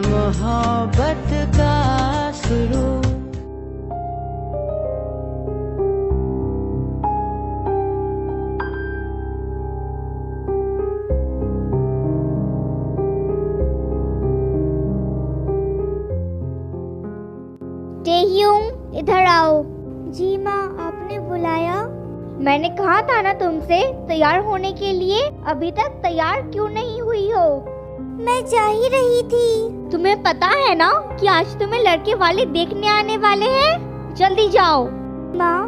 मोहब्बत का शुरू। टेह्युंग, इधर आओ। जी माँ, आपने बुलाया? मैंने कहा था ना तुमसे तैयार होने के लिए, अभी तक तैयार क्यों नहीं हुई हो? मैं जा ही रही थी। तुम्हें पता है ना कि आज तुम्हें लड़के वाले देखने आने वाले हैं? जल्दी जाओ। माँ,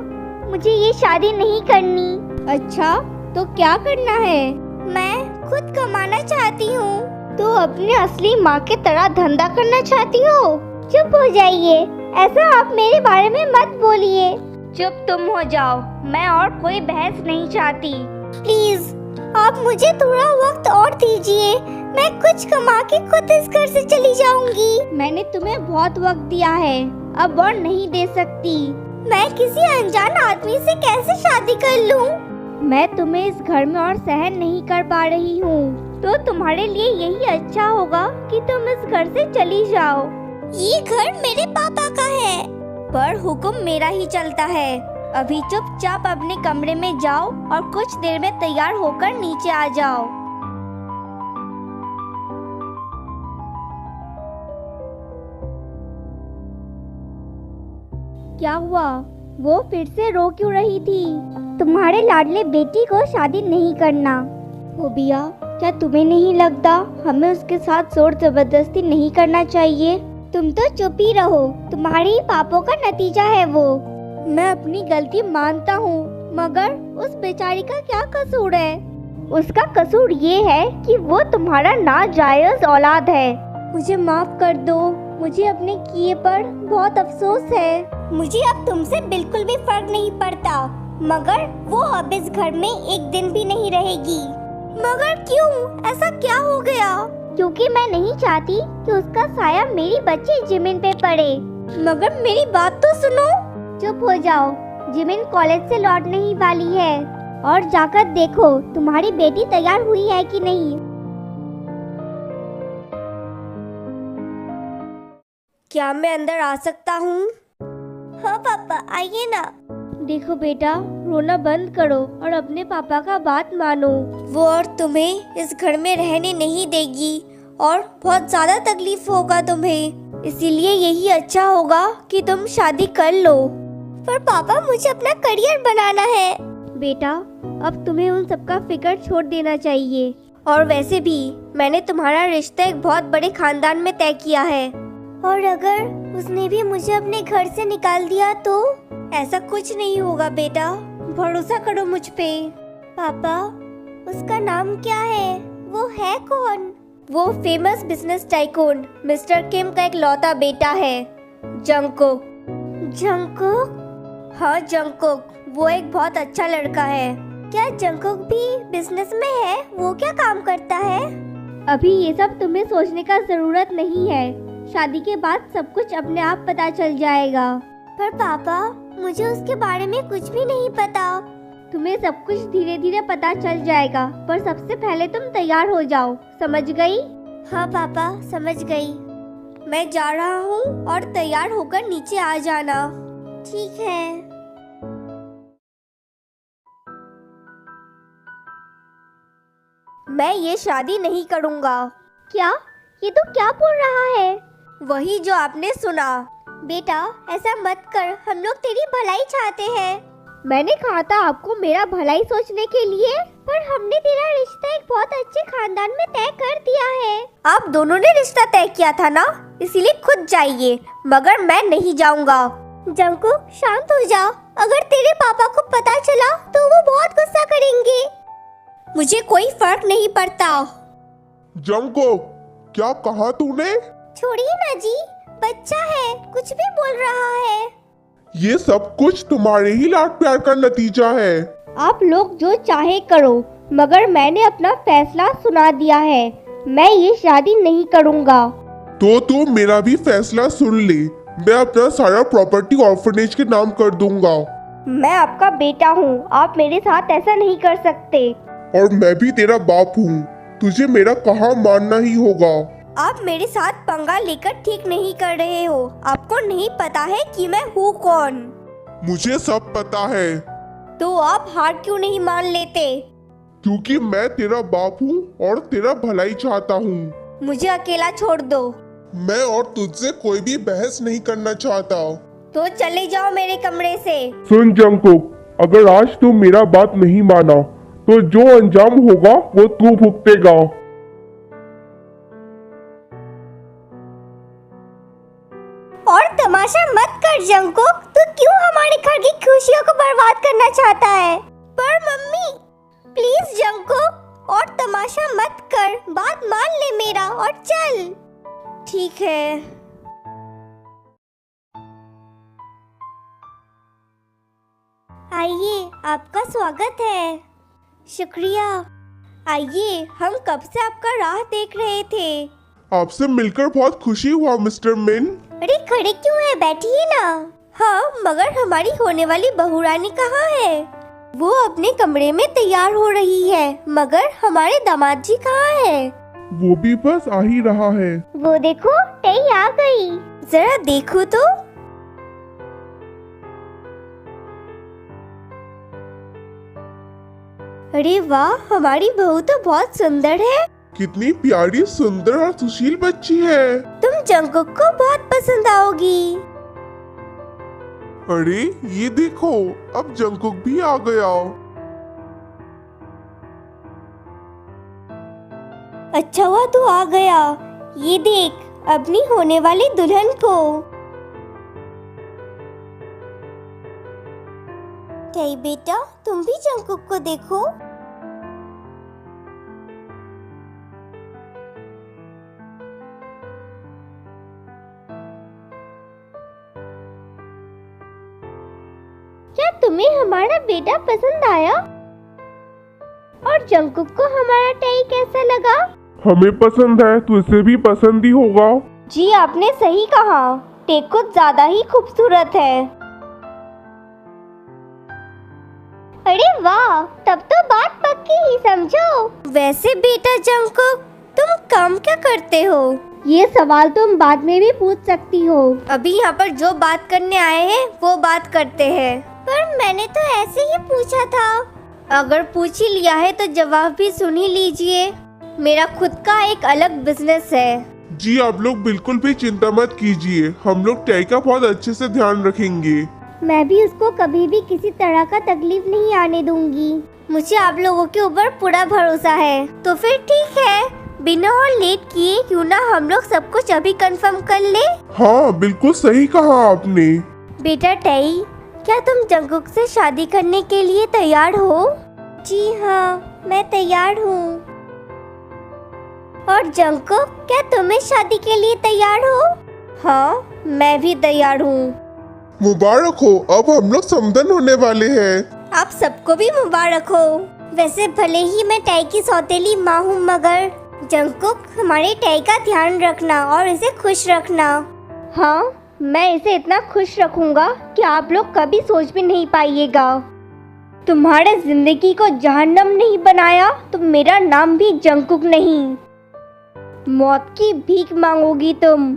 मुझे ये शादी नहीं करनी। अच्छा, तो क्या करना है? मैं खुद कमाना चाहती हूँ। तो अपने असली माँ के तरह धंधा करना चाहती हो? चुप हो जाइए, ऐसा आप मेरे बारे में मत बोलिए। चुप तुम हो जाओ, मैं और कोई बहस नहीं चाहती। प्लीज, आप मुझे थोड़ा वक्त और दीजिए, मैं कुछ कमा के खुद इस घर से चली जाऊंगी। मैंने तुम्हें बहुत वक्त दिया है, अब और नहीं दे सकती। मैं किसी अनजान आदमी से कैसे शादी कर लूं? मैं तुम्हें इस घर में और सहन नहीं कर पा रही हूँ, तो तुम्हारे लिए यही अच्छा होगा कि तुम इस घर से चली जाओ। ये घर मेरे पापा का है, पर हुक्म मेरा ही चलता है। अभी चुपचाप अपने कमरे में जाओ और कुछ देर में तैयार होकर नीचे आ जाओ। क्या हुआ? वो फिर से रो क्यों रही थी? तुम्हारे लाडले बेटी को शादी नहीं करना। फोबिया, क्या तुम्हें नहीं लगता हमें उसके साथ जोर जबरदस्ती नहीं करना चाहिए? तुम तो चुप ही रहो, तुम्हारे ही पापों का नतीजा है वो। मैं अपनी गलती मानता हूँ, मगर उस बेचारी का क्या कसूर है? उसका कसूर ये है कि वो तुम्हारा नाजायज औलाद है। मुझे माफ कर दो, मुझे अपने किए पर बहुत अफसोस है। मुझे अब तुमसे बिल्कुल भी फर्क नहीं पड़ता, मगर वो अब इस घर में एक दिन भी नहीं रहेगी। मगर क्यों? ऐसा क्या हो गया? क्योंकि मैं नहीं चाहती कि उसका साया मेरी बच्ची जिमिन पे पड़े। मगर मेरी बात तो सुनो। चुप हो जाओ, जिमिन कॉलेज से लौटने ही वाली है, और जाकर देखो तुम्हारी बेटी तैयार हुई है कि नहीं। क्या मैं अंदर आ सकता हूँ? हाँ पापा, आइए ना। देखो बेटा, रोना बंद करो और अपने पापा का बात मानो। वो और तुम्हें इस घर में रहने नहीं देगी और बहुत ज्यादा तकलीफ होगा तुम्हें, इसीलिए यही अच्छा होगा कि तुम शादी कर लो। पर पापा, मुझे अपना करियर बनाना है। बेटा, अब तुम्हें उन सबका फिक्र छोड़ देना चाहिए। और वैसे भी मैंने तुम्हारा रिश्ता एक बहुत बड़े खानदान में तय किया है, और अगर उसने भी मुझे अपने घर से निकाल दिया तो? ऐसा कुछ नहीं होगा बेटा, भरोसा करो मुझ पे। पापा, उसका नाम क्या है? वो है कौन? वो फेमस बिजनेस टाइकून मिस्टर किम का एक लौता बेटा है, जंगकुक। जंगकुक? हाँ जंगकुक, वो एक बहुत अच्छा लड़का है। क्या जंगकुक भी बिजनेस में है? वो क्या काम करता है? अभी ये सब तुम्हें सोचने का जरूरत नहीं है, शादी के बाद सब कुछ अपने आप पता चल जाएगा। पर पापा, मुझे उसके बारे में कुछ भी नहीं पता। तुम्हें सब कुछ धीरे धीरे पता चल जाएगा, पर सबसे पहले तुम तैयार हो जाओ, समझ गई? हाँ पापा, समझ गई। मैं जा रहा हूँ और तैयार होकर नीचे आ जाना। ठीक है। मैं ये शादी नहीं करूँगा। क्या? ये तो क्या बोल रहा है? वही जो आपने सुना। बेटा, ऐसा मत कर, हम लोग तेरी भलाई चाहते हैं। मैंने कहा था आपको मेरा भलाई सोचने के लिए, पर हमने तेरा रिश्ता एक बहुत अच्छे खानदान में तय कर दिया है। आप दोनों ने रिश्ता तय किया था ना, इसीलिए खुद जाइए, मगर मैं नहीं जाऊंगा। जंगकुक, शांत हो जा, अगर तेरे पापा को पता चला तो वो बहुत गुस्सा करेंगे। मुझे कोई फर्क नहीं पड़ता। जंगकुक, क्या कहा तूने? छोड़िए ना जी, बच्चा है, कुछ भी बोल रहा है। ये सब कुछ तुम्हारे ही लाड प्यार का नतीजा है। आप लोग जो चाहे करो, मगर मैंने अपना फैसला सुना दिया है, मैं ये शादी नहीं करूँगा। तो तू मेरा भी फैसला सुन ले, मैं अपना सारा प्रॉपर्टी ऑर्फनेज के नाम कर दूंगा। मैं आपका बेटा हूँ, आप मेरे साथ ऐसा नहीं कर सकते। और मैं भी तेरा बाप हूँ, तुझे मेरा कहा मानना ही होगा। आप मेरे साथ पंगा लेकर ठीक नहीं कर रहे हो। आपको नहीं पता है कि मैं हूँ कौन। मुझे सब पता है। तो आप हार क्यों नहीं मान लेते? क्योंकि मैं तेरा बाप हूँ और तेरा भलाई चाहता हूँ। मुझे अकेला छोड़ दो। मैं और तुझसे कोई भी बहस नहीं करना चाहता। तो चले जाओ मेरे कमरे से। सुन जंगकुक, अगर आज तू मेरा बात नहीं माना तो जो अंजाम होगा वो तू भुगतेगा। और तमाशा मत कर जंगकुक, तू क्यों हमारे घर की खुशियों को बर्बाद करना चाहता है? पर मम्मी प्लीज जंगकुक, और तमाशा मत कर, बात मान ले मेरा और चल। ठीक है। आइए, आपका स्वागत है। शुक्रिया। आइए, हम कब से आपका राह देख रहे थे। आपसे मिलकर बहुत खुशी हुआ मिस्टर मिन। अरे खड़े क्यों है, बैठिए ना। हाँ, मगर हमारी होने वाली बहू रानी कहाँ है? वो अपने कमरे में तैयार हो रही है, मगर हमारे दामाद जी कहाँ है? वो भी बस आ ही रहा है। वो देखो, टई आ गई। जरा देखो तो। अरे वाह, हमारी बहू तो बहुत सुंदर है। कितनी प्यारी, सुंदर और सुशील बच्ची है। तुम जंगकुक को बहुत पसंद आओगी। अरे ये देखो, अब जंगकुक भी आ गया। अच्छा हुआ तू आ गया। ये देख अपनी होने वाली दुल्हन को। टई बेटा, तुम भी जंगकुक को देखो। क्या तुम्हें हमारा बेटा पसंद आया? और जंगकुक को हमारा टई कैसा लगा? हमें पसंद है तो इसे भी पसंद ही होगा। जी आपने सही कहा, टई कुछ ज्यादा ही खूबसूरत है। अरे वाह, तब तो बात पक्की ही समझो। वैसे बेटा जंगकुक, तुम काम क्या करते हो? ये सवाल तुम बाद में भी पूछ सकती हो। अभी यहाँ पर जो बात करने आए हैं वो बात करते हैं। पर मैंने तो ऐसे ही पूछा था। अगर पूछ ही लिया है तो जवाब भी सुन ही लीजिए। मेरा खुद का एक अलग बिजनेस है। जी आप लोग बिल्कुल भी चिंता मत कीजिए, हम लोग टई का बहुत अच्छे से ध्यान रखेंगे। मैं भी उसको कभी भी किसी तरह का तकलीफ नहीं आने दूंगी। मुझे आप लोगों के ऊपर पूरा भरोसा है। तो फिर ठीक है, बिना और लेट किए क्यों ना हम लोग सब कुछ अभी कंफर्म कर ले। हाँ बिल्कुल सही कहा आपने। बेटा टई, क्या तुम जंगकुक से शादी करने के लिए तैयार हो? जी हाँ, मैं तैयार हूँ। और जंगकुक, क्या तुम्हें शादी के लिए तैयार हो? हाँ, मैं भी तैयार हूँ। मुबारक हो, अब हम लोग समधन होने वाले हैं। आप सबको भी मुबारक हो। वैसे भले ही मैं टई की सौतेली माँ हूँ, मगर जंगकुक हमारे टई का ध्यान रखना और इसे खुश रखना। हाँ, मैं इसे इतना खुश रखूंगा कि आप लोग कभी सोच भी नहीं पाइएगा। तुम्हारे जिंदगी को जहन्नम नहीं बनाया तो मेरा नाम भी जंगकुक नहीं। मौत की भीख मांगोगी तुम।